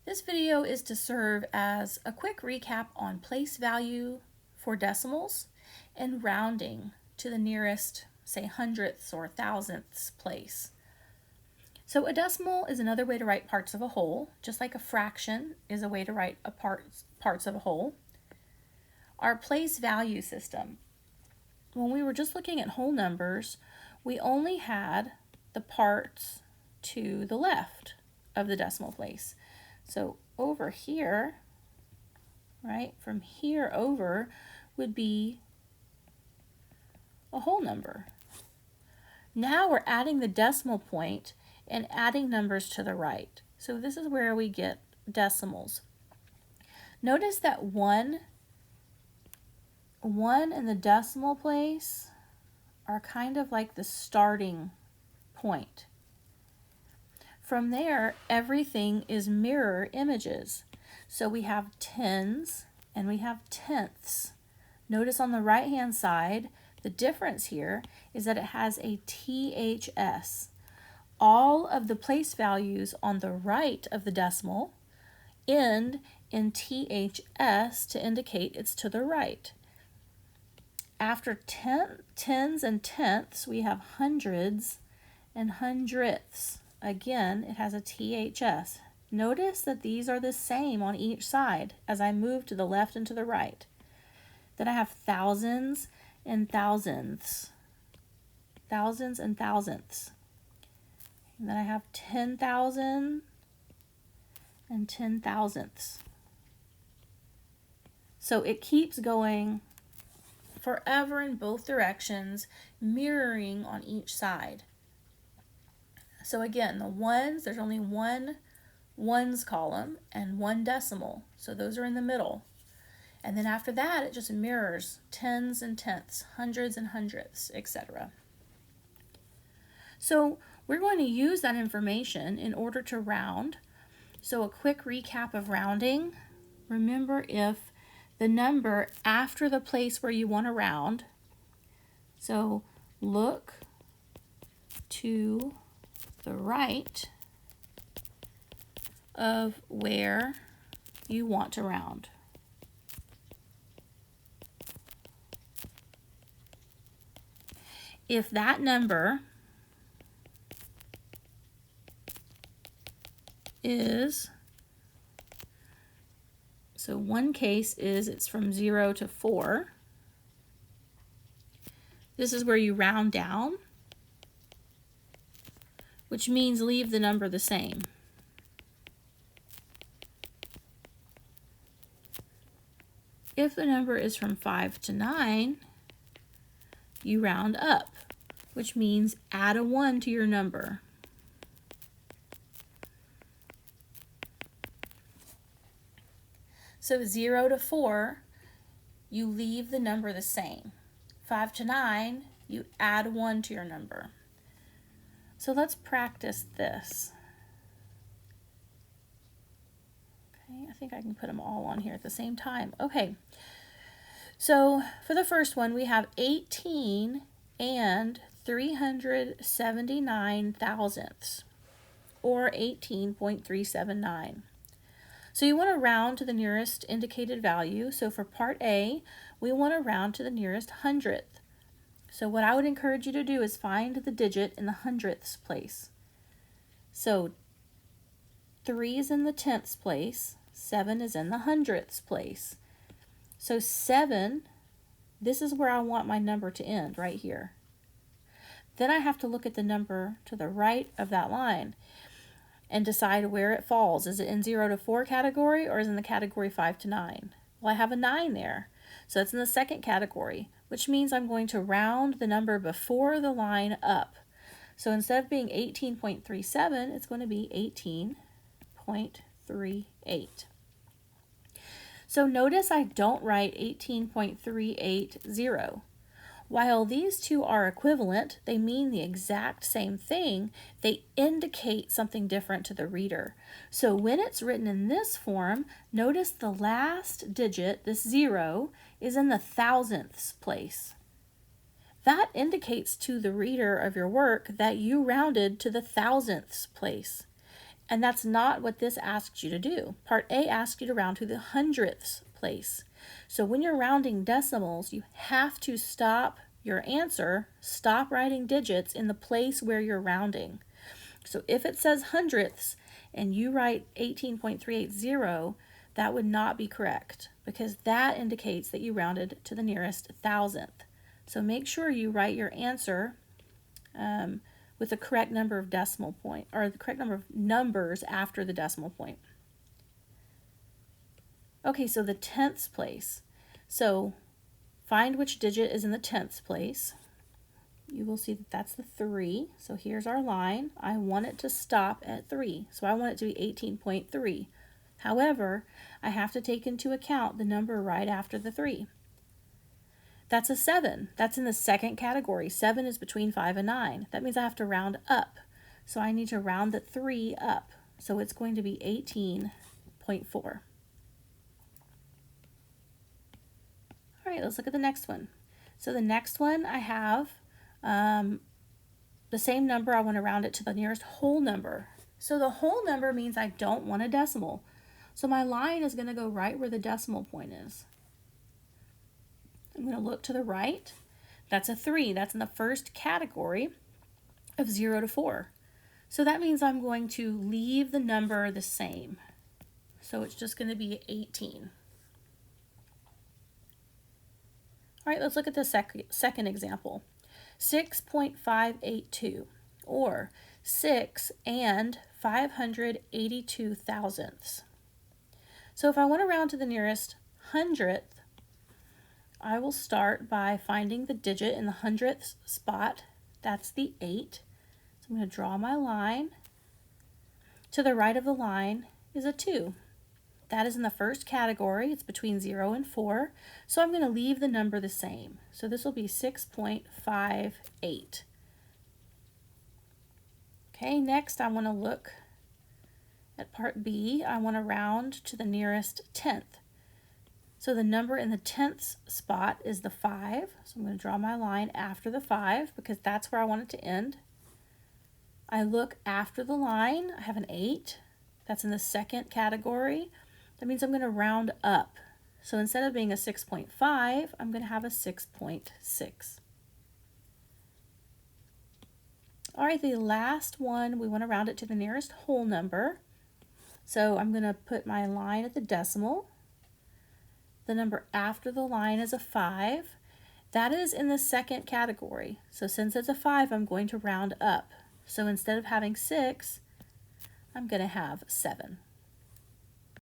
This video is to serve as a quick recap on place value for decimals and rounding to the nearest, say, hundredths or thousandths place. So a decimal is another way to write parts of a whole, just like a fraction is a way to write parts of a whole. Our place value system. When we were just looking at whole numbers, we only had the parts to the left of the decimal place. So over here, right, from here over would be a whole number. Now we're adding the decimal point and adding numbers to the right. So this is where we get decimals. Notice that one and the decimal place are kind of like the starting point. From there, everything is mirror images. So we have tens and we have tenths. Notice on the right-hand side, the difference here is that it has a THS. All of the place values on the right of the decimal end in THS to indicate it's to the right. After tens and tenths, we have hundreds and hundredths. Again, it has a THS. Notice that these are the same on each side as I move to the left and to the right. Then I have thousands and thousandths. Thousands and thousandths. And then I have 10,000 and 10,000ths. So it keeps going forever in both directions, mirroring on each side. So again, the ones, there's only one ones column and one decimal. So those are in the middle. And then after that, it just mirrors tens and tenths, hundreds and hundredths, etc. So we're going to use that information in order to round. So a quick recap of rounding. Remember, if the number after the place where you want to round, so look to the right of where you want to round. If that number is, so one case is it's from 0 to 4. This is where you round down, which means leave the number the same. If the number is from 5 to 9, you round up, which means add a 1 to your number. So 0 to 4, you leave the number the same. 5 to 9, you add 1 to your number. So let's practice this. Okay, I think I can put them all on here at the same time. Okay, so for the first one, we have 18 and 379 thousandths, or 18.379. So you want to round to the nearest indicated value. So for part A, we want to round to the nearest hundredth. So what I would encourage you to do is find the digit in the hundredths place. So 3 is in the tenths place, 7 is in the hundredths place. So 7, this is where I want my number to end, right here. Then I have to look at the number to the right of that line and decide where it falls. Is it in 0 to 4 category, or is it in the category 5 to 9? Well, I have a 9 there, so it's in the second category, which means I'm going to round the number before the line up. So instead of being 18.37, it's going to be 18.38. So notice I don't write 18.380. While these two are equivalent, they mean the exact same thing, they indicate something different to the reader. So when it's written in this form, notice the last digit, this 0, is in the thousandths place. That indicates to the reader of your work that you rounded to the thousandths place. And that's not what this asks you to do. Part A asks you to round to the hundredths place. So when you're rounding decimals, you have to stop your answer, stop writing digits in the place where you're rounding. So if it says hundredths and you write 18.380, that would not be correct because that indicates that you rounded to the nearest thousandth. So make sure you write your answer with the correct number of decimal point, or the correct number of numbers after the decimal point. Okay, so the tenths place. So find which digit is in the tenths place. You will see that that's the 3. So here's our line. I want it to stop at 3. So I want it to be 18.3. However, I have to take into account the number right after the 3. That's a 7. That's in the second category. 7 is between 5 and 9. That means I have to round up. So I need to round the 3 up. So it's going to be 18.4. All right, let's look at the next one. So the next one I have the same number. I want to round it to the nearest whole number. So the whole number means I don't want a decimal. So my line is going to go right where the decimal point is. I'm going to look to the right. That's a 3. That's in the first category of 0 to 4. So that means I'm going to leave the number the same. So it's just going to be 18. All right, let's look at the second example. 6.582, or 6 and 582 thousandths. So if I want to round to the nearest hundredth, I will start by finding the digit in the hundredths spot. That's the 8. So I'm going to draw my line. To the right of the line is a 2. That is in the first category. It's between 0 and 4. So I'm going to leave the number the same. So this will be 6.58. Okay, next I want to look at part B. I want to round to the nearest tenth. So the number in the tenths spot is the 5. So I'm going to draw my line after the 5 because that's where I want it to end. I look after the line. I have an 8. That's in the second category. That means I'm going to round up. So instead of being a 6.5, I'm going to have a 6.6. All right, the last one, we want to round it to the nearest whole number. So I'm going to put my line at the decimal. The number after the line is a 5. That is in the second category. So since it's a 5, I'm going to round up. So instead of having 6, I'm going to have 7.